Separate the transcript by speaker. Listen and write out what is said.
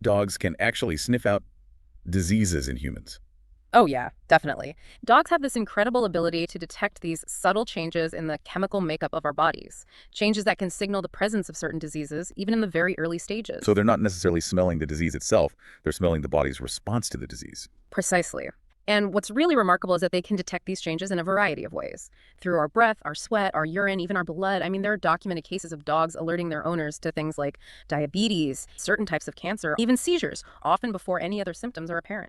Speaker 1: Dogs can actually sniff out diseases in humans.
Speaker 2: Oh, yeah, definitely. Dogs have this incredible ability to detect these subtle changes in the chemical makeup of our bodies, changes that can signal the presence of certain diseases, even in the very early
Speaker 1: So
Speaker 2: stages.
Speaker 1: they're not necessarily smelling the disease itself, they're smelling the body's response to the disease.
Speaker 2: Precisely. And what's really remarkable is that they can detect these changes in a variety of ways through our breath, our sweat, our urine, even our blood. I mean, there are documented cases of dogs alerting their owners to things like diabetes, certain types of cancer, even seizures, often before any other symptoms are apparent.